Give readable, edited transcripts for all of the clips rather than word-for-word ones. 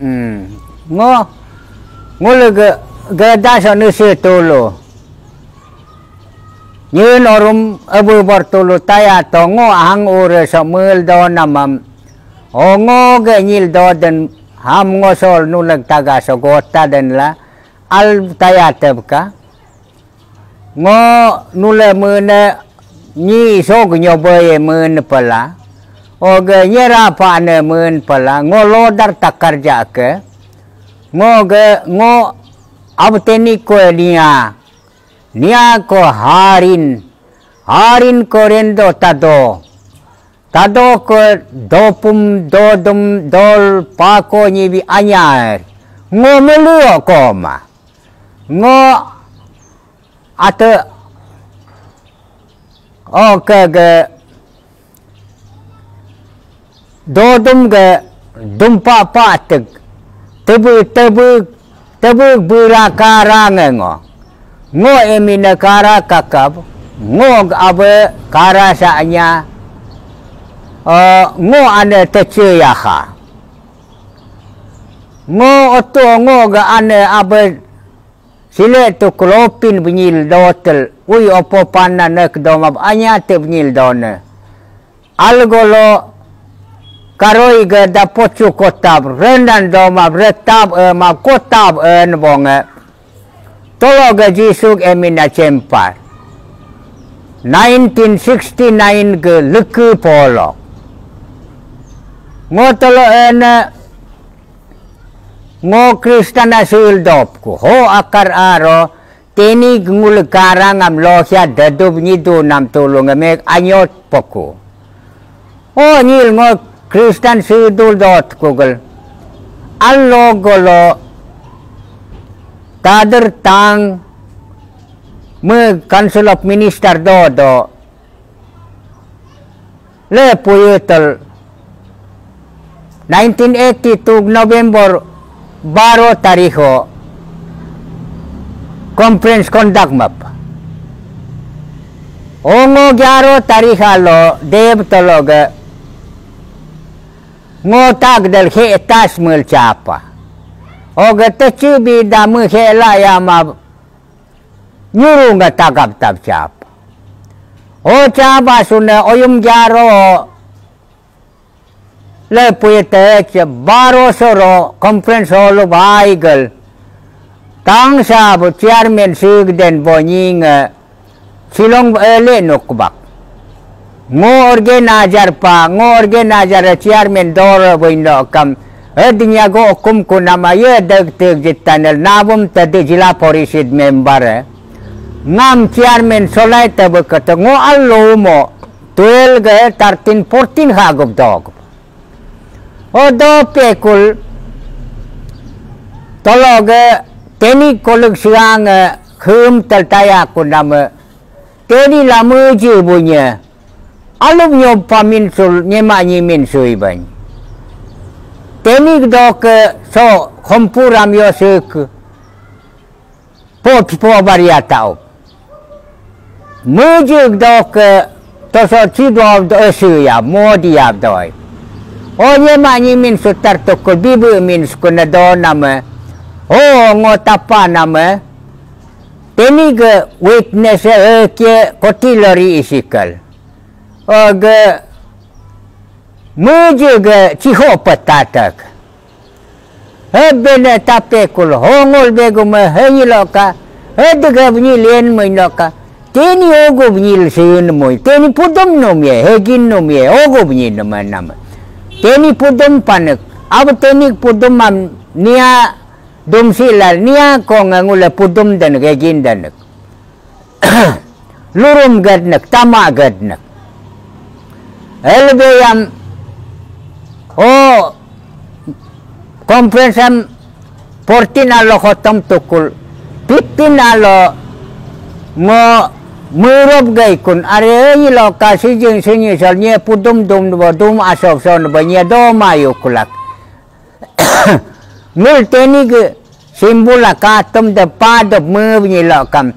ngo ngol ga da so nu se tolo như norum abu bortolo taya to ngo hang ore so mul do namam o ngo ga nyil do den ham ngo sol nu lag taga so gota den la al taya tebka ngo nu le mune ni so gnyo boye mun pala o ga nyera pa ne mun pala ngo lo dar takarja ke ngo ab teni ko nia ko harin ko rendo tado ko dopum dodum dol pa ko nyibi anyar ngo melu ko ma ngo ate o ke dodum ge dumpa patek tebu burakara ngo emina kara kakab ngo abe kara saanya ngo ane tece yaha ngo oto ngo ga ane abe sile tu klopin bunyil dotel ui opo panna nek domab anya te bunyil done algolo karoi ga da pochu kotab rendan domab retab ma kotab bonge tolo ga jisuk emina cempar 1969 ke leku polo ngo tolo ngo kristana sul dopku ho akar aro teni ngul karang am lohya dadub nyidu nam tolo ngamek anyot poku o nyil ngo kristan sul dot kugel allo golo tader tang me council of minister do le puyetel 1982 November baro tariho conference conduct map ongo gyaro tarihalo dev tologa ngotak del he tas mul chapa oga tachubi da mu he la ya ma nyurunga takap tap chapa o chapa suna oyum gyaro le puyete baro soro conference hall baigal tang sabu chairman sigden bonying silong ele nokbak ngo organizer chairman dor boindo kam edinya go kum kunama ye dag teg jitanel nabum tadi jila porisid member ngam chairman solai tabak ngo allo mo 12 ge 13 14 hagub dog o do pekul tologe teni koluk siang khum taltaya kunama teni lamu jibunya alum nyo pamin sul nyema nyimin sui ban teni dok so kompuram yo sek po baria tau mujik dok to so chidov do suya modi ab doi o nyema nyimin sutar to ko bibu min skuna do nama o ngotapa nama teni ge witness ke kotilari isikal oga mujuga ciho patatak hebene tapekul hongol beguma heyiloka hedega bunyilen moinoka teni ogo bunyil seun moy teni pudum nomye hegin nomye ogo bunyil nama teni pudum panek ab teni pudum am nia dum silal nia ko ngula pudum dan hegin dan lurum gadnak tama gadnak elbeyam o conference 14 alo khotam tukul 15 alo ngo murob gay kun are lo kasi jing sinyi salnya pudum dum dum asof son banya do mayu kulak mul teni ge simbula katam de padop mu bni lo kam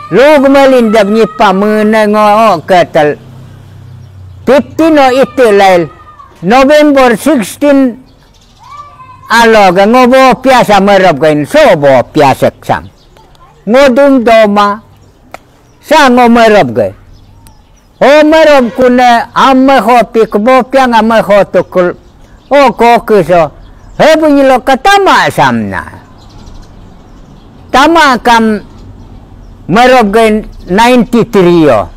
log melin de bni pa mu na ngo ketal 15 o itilail November 16 alo ga ngobo piasa merop gain sobo piasa sam ngodung doma sa ngo merop gai o merop kuna amma hopi kubo piang amma hotukul o kokuso he bunyi lo katama samna tama kam merop gain 93 yo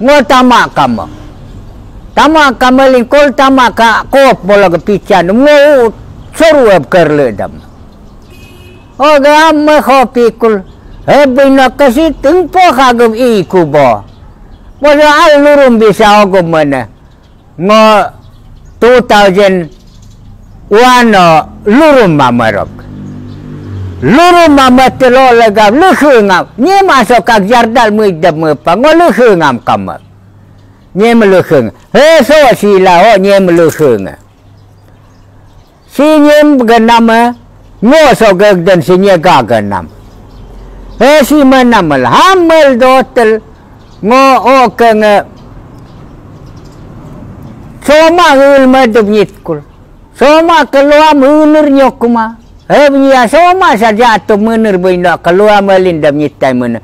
ngo tama kam tama kamelin kol tama ka kop bola ke pican ngo soruap kerledam o ga amma hopi kul he bina kasi tempo kagum iku bo bola al lurum bisa ogum mana ngo 2001 lurum mamarok lurum mamatelo legam lukhungam ni masuk kag jardal muidam pa ngo lukhungam kamar nye melukhung he so sila o nye melukhung si nye ganam ngo so gagdan si nye gaganam he si manam hamel dotel ngo o keng soma hul madub nyitkul soma keluar munur nyokuma he biya soma saja tu munur bina keluar melindam nyitai mun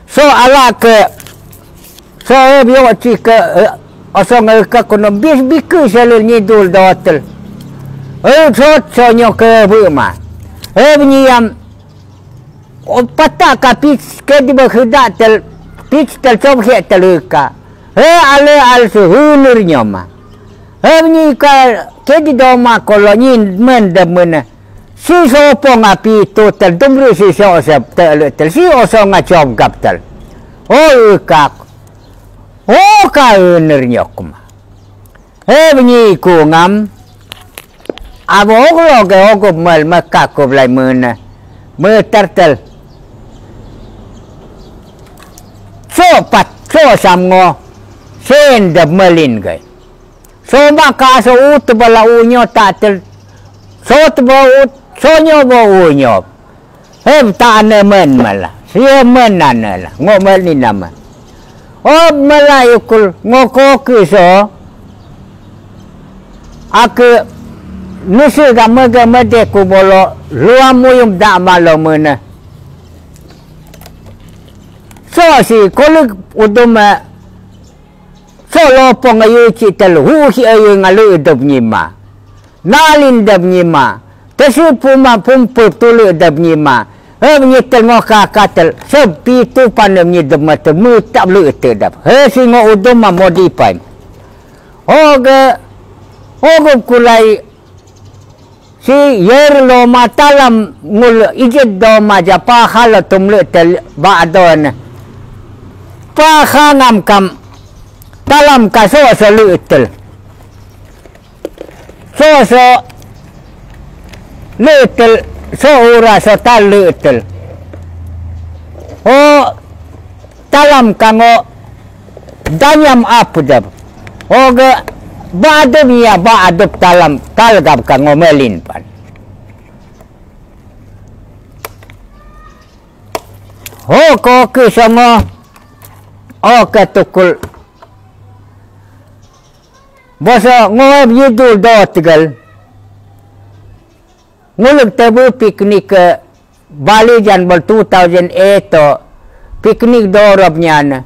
so ala ke so biyo cika osong ka kono bis biku selalu nyidul dotel so nyoke buma bnyam pata ka pits ke di bakhudatel pits tel sob he teluka ale al suhulur nyoma bny ka ke di doma koloni mendemena si sopong api total dumru si so sep tel si osong ngacob kaptel ka oh kauner nyokma bunyi ku ngam abo lo ke ogo mal maka ko blai mena me tertel so pat so samngo sen de melin gai so maka so ut bala unyo tatel so tbo ut so nyo bo unyo ta ne men mala sie men anela ngo melin nama oh melayukul ngoko kiso aku nusu gama deku bolo luam muyum da malo mena so si koluk uduma so lopong ayu citel huhi ayu ngalu dab nyima nalin dab nyima tesu puma pumpup tulu dab nyima menyetel ngoka katel sepi tu pandem nyedem mata mu tak boleh terdap si ngo udum modify oga kulai si yer lo matalam ngul ijed do maja pa khala tumle tel ba'don pa khangam kam talam ka so tel so letel so ura so tal letel talam kango danyam apudab oga ba'dum ya ba'dub talam talgab kango melin pan ko kisongo katukul boso ngob yudul dotgal ngulug tabu piknik Bali jan bol 2008 piknik dorob nyan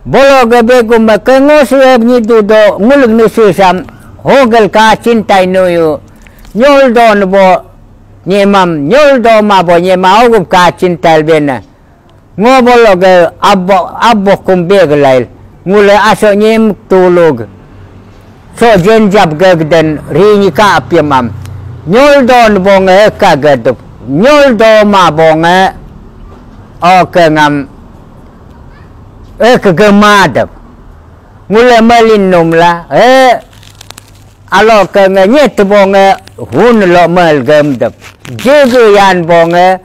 bolo gabe gum kengos ni do ngulug ni susam hogal ka cintai nuyu nyol don bo nyemam nyol do ma bo nyema ogum ka cintai bena ngobolo ga abbo kum beglail ngule aso nyem tulug so jenjab gagden rini ka apyamam nyol don bonge kagadup nyol do ma bonge ngam kegemadap ngule melinum la alo nyet bonge hun lo mel gemdap jegu yan bonge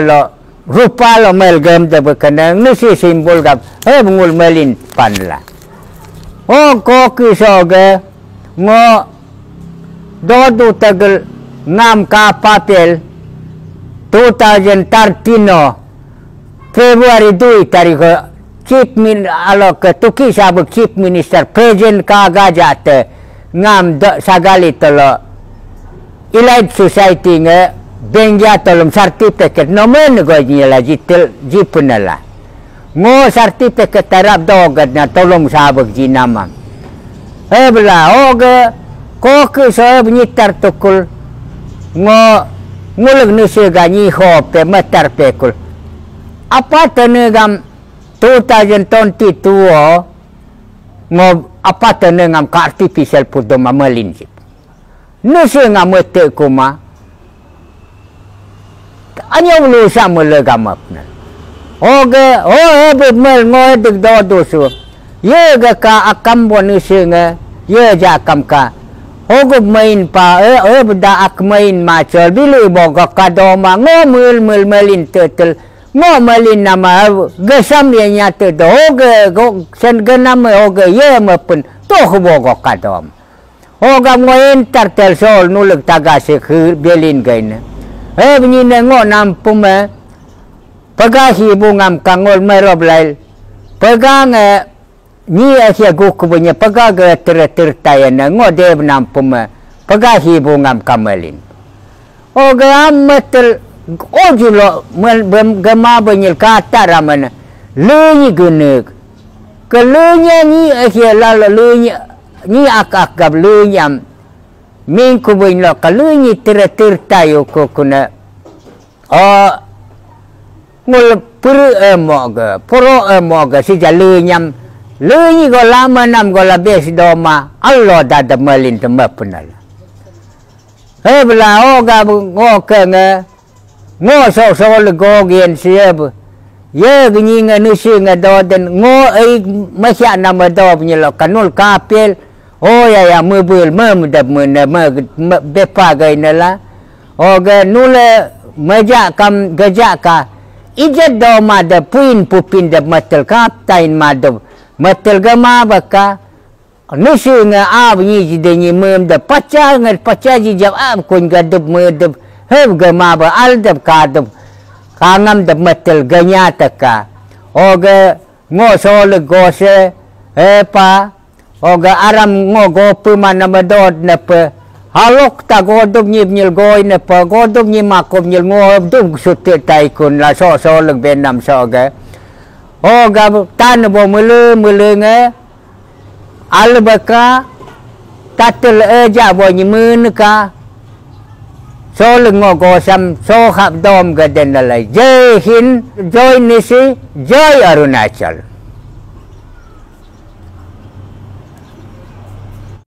lo rupa lo mel gemdap kana nusi simbol gap ngul melin panla ko kisoge ngo dodu tagal ngam ka papel 2013 Februari 2 tarikh chief min alok tuki sabuk chief minister present ka gajat ngam sagali tolo Elite Society nge bengja tolong certificate nomen go nyela jitel jipunala ngo certificate tarap dogat na tolong sabak jinama bela oge ko ke so nyitar tukul ngo nguleg nuse ganyi hope matar pekul apa tenegam 2022 ngo apa tenegam ka artificial pudo mamelinjip nuse ngamete kuma anya ulu sama legam apna oge mel ngoy dik do dosu ye ga ka akam bonuse nga ye ja kam ka oge main pa beda ak main macol bilu boga kadoma ngo melin tetel ngo melin nama gesam ye nyate do oge go sen genam oge ye mapun toh boga kadom oga ngoin tartel sol nuleg tagase khur belin gaina begini ngo nampum pagahi bungam kangol merob lail pegang ni asia guk punya pagag tertayan ngo deb nampum pagahi bungam kamelin oga metel ojulo gema benyel kata ramana leunyi gunuk kelunya ni asia lala leunyi ni akak gab leunyam min ku boin lo kalunyi tayo ko kuna ngul puro emoga si jalunyam lunyi go lama nam go labes doma Allah dada melin temba punal bela oga ngo kenga ngo so le go gen sieb ye gni nga nusi nga doden ngo ai masya nama do punya kanul kapel ya mebel memdab bepa gainala oga nule majakam gajaka ijat do mada puin pupin dab matel kaptain madab matel gama baka nusu nga ab ni jidenyi memdab paca jijab ab kun gadab medab heb gama ba aldab kadab kangam dab matel ganyata ka oga ngo sole gose pa oga aram ngo gopu mana medod nepe halok ta godum nyil goy nepe godum nyimakom nyil ngo dum sutte taikun la so leg benam so ga oga tan bo mele nge albaka tatel eja bo nyimun ka so leg ngo gosam so khap dom ga den la jai hind joy nisi joy Arunachal.